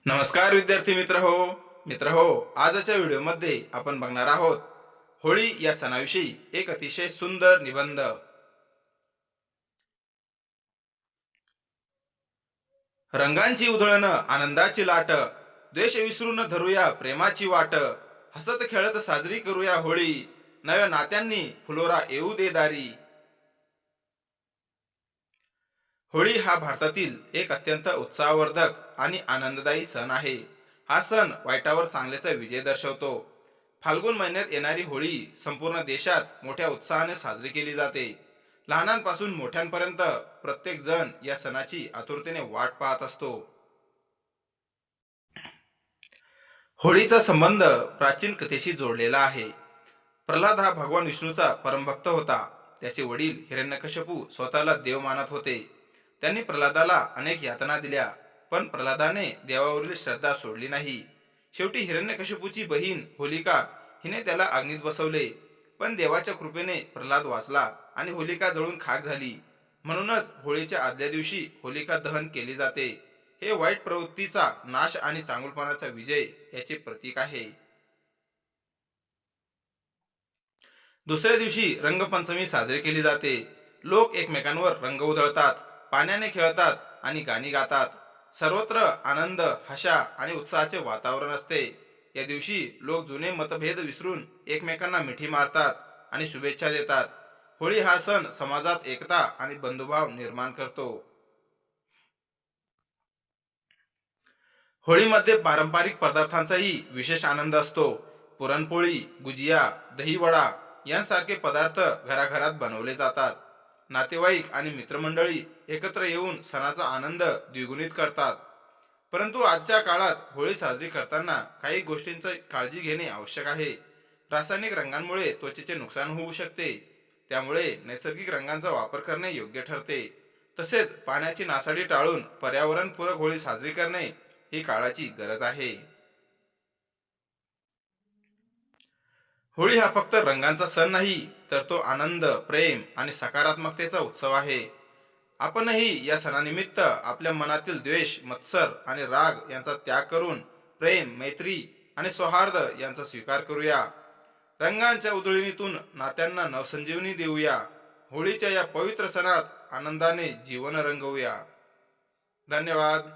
नमस्कार विद्यार्थी मित्र हो आजच्या व्हिडिओमध्ये आपण बघणार आहोत होळी या सणाविषयी एक अतिशय सुंदर निबंध। रंगांची उधळण आनंदाची लाट, द्वेष विसरून धरूया प्रेमाची वाट, हसत खेळत साजरी करूया होळी, नव्या नात्यांनी फुलोरा येऊ दे दारी। होळी हा भारतातील एक अत्यंत उत्साहवर्धक आणि आनंददायी सण आहे। हा सण वाईटावर चांगल्याचा विजय दर्शवतो। फाल्गुन महिन्यात येणारी होळी संपूर्ण देशात मोठ्या उत्साहाने साजरी केली जाते। लहानांपासून मोठ्यांपर्यंत प्रत्येक जण या सणाची आतुरतेने वाट पाहत असतो। होळीचा संबंध प्राचीन कथेशी जोडलेला आहे। प्रल्हाद हा भगवान विष्णूचा परमभक्त होता। त्याचे वडील हिरण्यकश्यपू स्वतःला देव मानत होते। त्यांनी प्रल्हादाला अनेक यातना दिल्या, पण प्रल्हादाने देवावरील श्रद्धा सोडली नाही। शेवटी हिरण्यकश्यपूची बहीण होलिका हिने त्याला अग्नीत बसवले, पण देवाच्या कृपेने प्रल्हाद वाचला आणि होलिका जळून खाक झाली। म्हणूनच होळीच्या आदल्या दिवशी होलिका दहन केले जाते। हे वाईट प्रवृत्तीचा नाश आणि चांगुलपणाचा विजय याचे प्रतीक आहे। दुसऱ्या दिवशी रंगपंचमी साजरी केली जाते। लोक एकमेकांवर रंग उधळतात, पाण्याने खेळतात आणि गाणी गातात। सर्वत्र आनंद, हशा आणि उत्साहाचे वातावरण असते। या दिवशी लोक जुने मतभेद विसरून एकमेकांना मिठी मारतात आणि शुभेच्छा देतात। होळी हा सण समाजात एकता आणि बंधुभाव निर्माण करतो। होळीमध्ये पारंपरिक पदार्थांचाही विशेष आनंद असतो। पुरणपोळी, गुजिया, दहीवडा यांसारखे पदार्थ घराघरात बनवले जातात। नातेवाईक आणि मित्रमंडळी एकत्र येऊन सणाचा आनंद द्विगुणित करतात। परंतु आजच्या काळात होळी साजरी करताना काही गोष्टींची काळजी घेणे आवश्यक आहे। रासायनिक रंगांमुळे त्वचेचे नुकसान होऊ शकते, त्यामुळे नैसर्गिक रंगांचा वापर करणे योग्य ठरते। तसेच पाण्याची नासाडी टाळून पर्यावरणपूरक होळी साजरी करणे ही काळाची गरज आहे। होळी हा फक्त रंगांचा सण नाही, तर तो आनंद, प्रेम आणि सकारात्मकतेचा उत्सव आहे। आपणही या सणानिमित्त आपल्या मनातील द्वेष, मत्सर आणि राग यांचा त्याग करून प्रेम, मैत्री आणि सौहार्द यांचा स्वीकार करूया। रंगांच्या उधळणीतून नात्यांना नवसंजीवनी देऊया। होळीच्या या पवित्र सणात आनंदाने जीवन रंगवूया। धन्यवाद।